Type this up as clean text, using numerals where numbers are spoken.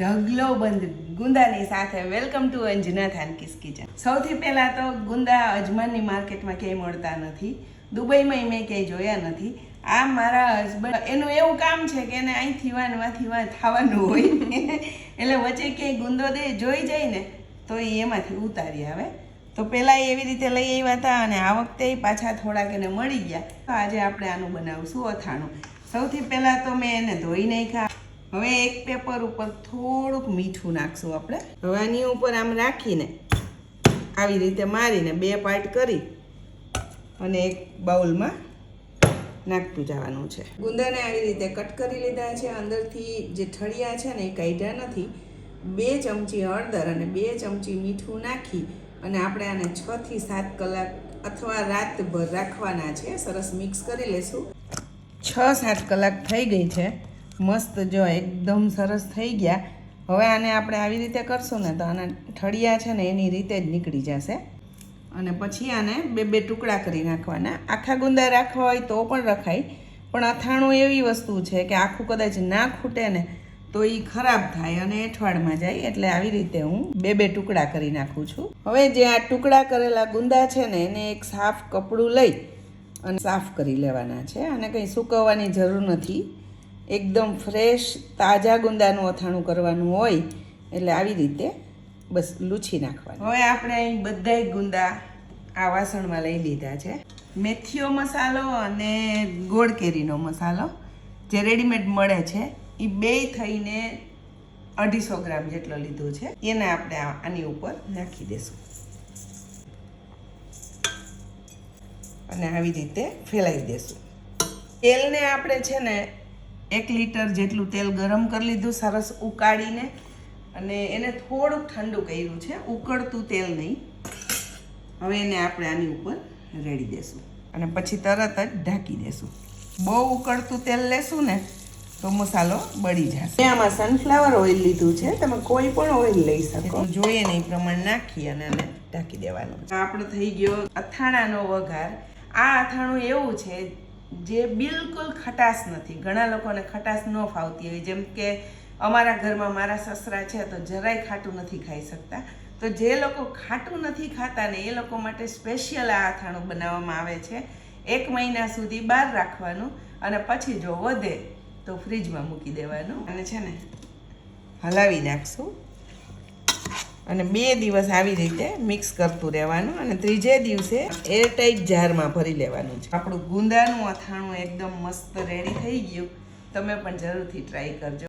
ઢગલો બંધ ગુંદાની સાથે વેલકમ ટુ અંજના થાનકીસ કિચન। સૌથી પહેલાં તો ગુંદા અજમાનની માર્કેટમાં ક્યાંય મળતા નથી, દુબઈમાં મેં ક્યાંય જોયા નથી। આ મારા હસબન્ડ એનું એવું કામ છે કે એને અહીંથી વાંથી થવાનું હોય એટલે વચ્ચે ક્યાંય ગુંદો જોઈ જાય ને તો એ એમાંથી ઉતારી આવે। તો પહેલાં એવી રીતે લઈ આવ્યા હતા અને આ વખતે પાછા થોડાક એને મળી ગયા। તો આજે આપણે આનું બનાવશું અથાણું। સૌથી પહેલાં તો મેં એને ધોઈ નાખ્યા। હવે એક પેપર ઉપર થોડુંક મીઠું નાખશું આપણે। હવે આની ઉપર આમ રાખીને આવી રીતે મારીને બે પાર્ટ કરી અને એક બાઉલમાં નાખતું જવાનું છે। ગુંદાને આવી રીતે કટ કરી લીધા છે, અંદરથી જે ઠળિયા છે ને એ કાઢ્યા નથી। 2 ચમચી હળદર અને 2 ચમચી મીઠું નાખી અને આપણે આને 6 થી 7 કલાક અથવા રાતભર રાખવાના છે। સરસ મિક્સ કરી લેશું। 6-7 કલાક થઈ ગઈ છે, મસ્ત જો એકદમ સરસ થઈ ગયા। હવે આને આપણે આવી રીતે કરશું ને તો આના ઠળિયા છે ને એની રીતે જ નીકળી જશે અને પછી આને 2 ટુકડા કરી નાખવાના। આખા ગુંદા રાખવા હોય તો પણ રખાય, પણ અથાણું એવી વસ્તુ છે કે આખું કદાચ ના ખૂટે ને તો એ ખરાબ થાય અને એઠવાડમાં જાય, એટલે આવી રીતે હું 2 ટુકડા કરી નાખું છું। હવે જે આ ટુકડા કરેલા ગુંદા છે ને એને એક સાફ કપડું લઈ અને સાફ કરી લેવાના છે। આને કંઈ સૂકવવાની જરૂર નથી, એકદમ ફ્રેશ તાજા ગુંદાનું અથાણું કરવાનું હોય એટલે આવી રીતે બસ લૂછી નાખવાનું। હવે આપણે અહીં બધાય ગુંદા આ વાસણમાં લઈ લીધા છે। મેથીઓ મસાલો અને ગોળ કેરીનો મસાલો જે રેડીમેડ મળે છે એ બે થઈને 250 ગ્રામ જેટલો લીધો છે, એને આપણે આની ઉપર નાખી દઈશું અને આવી રીતે ફેલાવી દઈશું। તેલને આપણે છે ને 1 લીટર જેટલું તેલ ગરમ કરી લીધું સરસ ઉકાળીને, અને એને થોડુંક ઠંડુ કર્યું છે, ઉકળતું તેલ નહીં। હવે એને આપણે આની ઉપર રેડી દેશું અને પછી તરત જ ઢાંકી દેશું। બહુ ઉકળતું તેલ લેશું ને તો મસાલો બળી જશે। આમાં સનફ્લાવર ઓઇલ લીધું છે, તમે કોઈ પણ ઓઇલ લઈ શકો, જોઈએ ને એ પ્રમાણે નાખી અને એને ઢાંકી દેવાનું। આપણો થઈ ગયો અથાણાનો વઘાર। આ અથાણું એવું છે જે બિલકુલ ખટાશ નથી। ઘણા લોકોને ખટાશ ન ફાવતી હોય, જેમ કે અમારા ઘરમાં મારા સસરા છે તો જરાય ખાટું નથી ખાઈ શકતા। તો જે લોકો ખાટું નથી ખાતા ને એ લોકો માટે સ્પેશિયલ આ અથાણું બનાવવામાં આવે છે। 1 મહિના સુધી બહાર રાખવાનું અને પછી જો વધે તો ફ્રીજમાં મૂકી દેવાનું અને છે ને હલાવી નાખશું અને 2 દિવસ આવી રીતે મિક્સ કરતું રહેવાનું અને ત્રીજે દિવસે એરટાઈટ જારમાં ભરી લેવાનું છે। આપણું ગુંદાનું અથાણું એકદમ મસ્ત રેડી થઈ ગયું, તમે પણ જરૂરથી ટ્રાય કરજો।